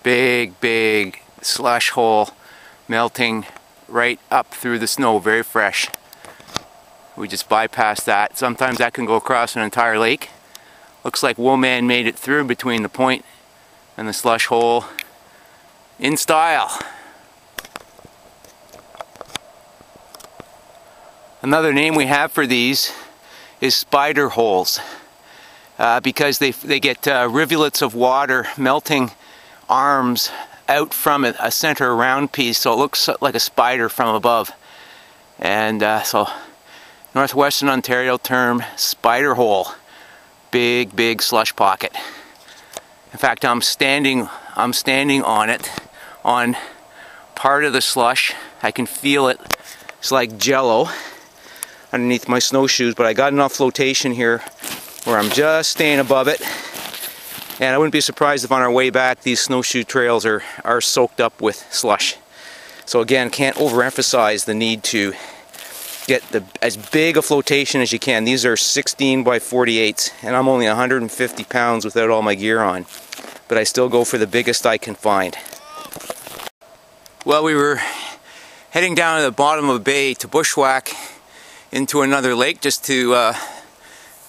big slush hole melting right up through the snow, very fresh. We just bypassed that. Sometimes that can go across an entire lake. Looks like Woolman made it through between the point and the slush hole in style. Another name we have for these is spider holes, because they get rivulets of water melting arms out from a center round piece, so it looks like a spider from above. And so Northwestern Ontario term, spider hole. Big slush pocket. In fact, I'm standing on it, on part of the slush. I can feel it. It's like jello underneath my snowshoes, but I got enough flotation here where I'm just staying above it. And I wouldn't be surprised if on our way back these snowshoe trails are soaked up with slush. So again, can't overemphasize the need to get as big a flotation as you can. These are 16 by 48s, and I'm only 150 pounds without all my gear on. But I still go for the biggest I can find. Well, we were heading down to the bottom of a bay to bushwhack into another lake just to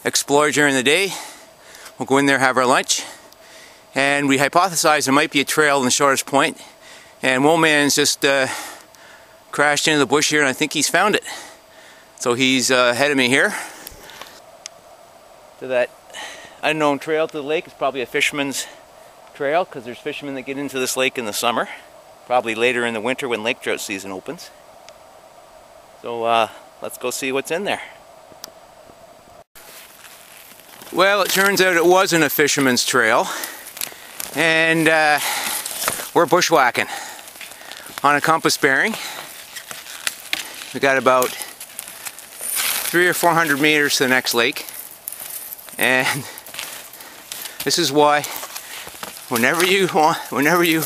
explore during the day. We'll go in there, have our lunch, and we hypothesized there might be a trail in the shortest point. And Woolman's just crashed into the bush here, and I think he's found it. So he's ahead of me here to that unknown trail to the lake. It's probably a fisherman's trail, because there's fishermen that get into this lake in the summer, probably later in the winter when lake trout season opens. So let's go see what's in there. Well, it turns out it wasn't a fisherman's trail, and we're bushwhacking on a compass bearing. We got about 300 or 400 meters to the next lake, and this is why whenever you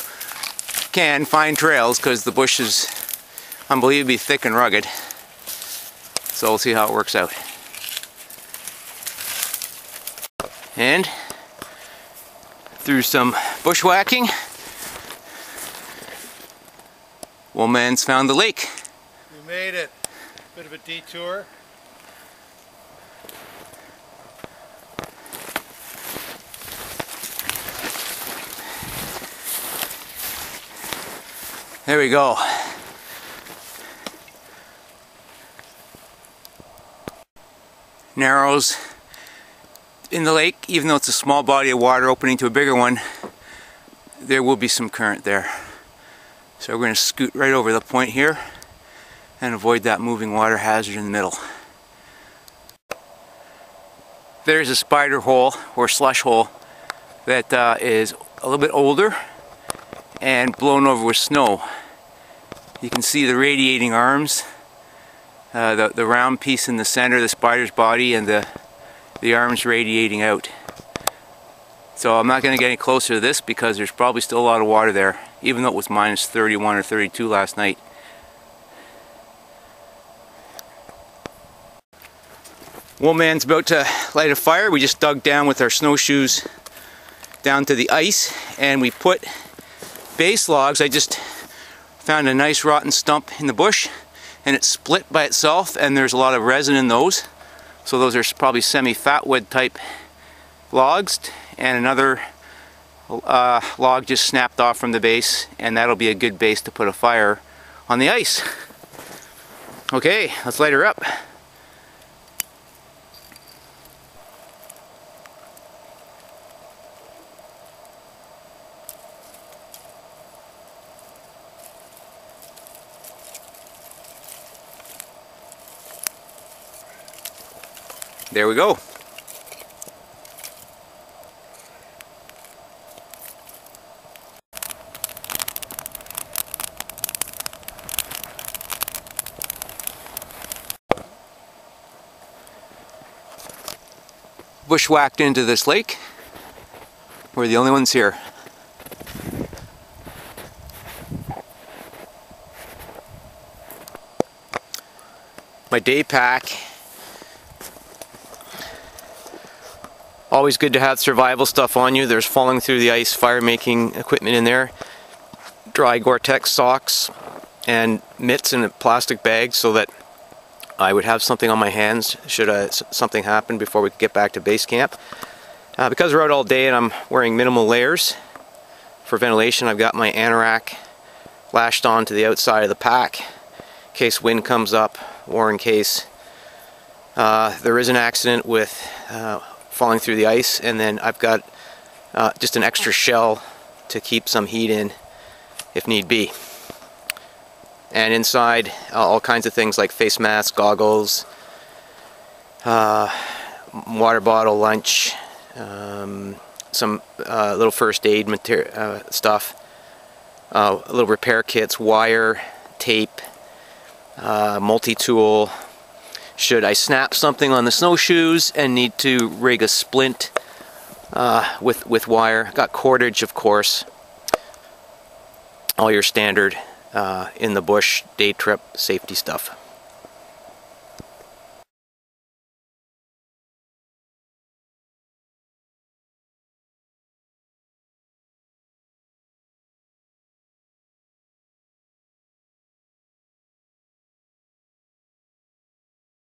can, find trails, because the bush is unbelievably thick and rugged. So we'll see how it works out. And through some bushwhacking, Woolman's found the lake. We made it. Bit of a detour. There we go. Narrows in the lake, even though it's a small body of water opening to a bigger one, there will be some current there. So we're going to scoot right over the point here and avoid that moving water hazard in the middle. There's a spider hole or slush hole that is a little bit older and blown over with snow. You can see the radiating arms, the round piece in the center, the spider's body, and the arms radiating out. So I'm not going to get any closer to this because there's probably still a lot of water there, even though it was minus 31 or 32 last night. Woolman's about to light a fire. We just dug down with our snowshoes down to the ice, and we put base logs. I just found a nice rotten stump in the bush, and it split by itself, and there's a lot of resin in those. So those are probably semi-fatwood type logs, and another log just snapped off from the base, and that'll be a good base to put a fire on the ice. Okay, let's light her up. There we go. Bushwhacked into this lake. We're the only ones here. My day pack Always good to have survival stuff on you. There's falling through the ice fire making equipment in there. Dry Gore-Tex socks and mitts in a plastic bag so that I would have something on my hands should something happen before we could get back to base camp. Because we're out all day and I'm wearing minimal layers for ventilation, I've got my anorak lashed on to the outside of the pack in case wind comes up or in case there is an accident with falling through the ice, and then I've got just an extra shell to keep some heat in if need be. And inside, all kinds of things like face masks, goggles, water bottle, lunch, some little first aid material stuff, little repair kits, wire, tape, multi-tool. Should I snap something on the snowshoes and need to rig a splint with wire. Got cordage, of course. All your standard in the bush day trip safety stuff.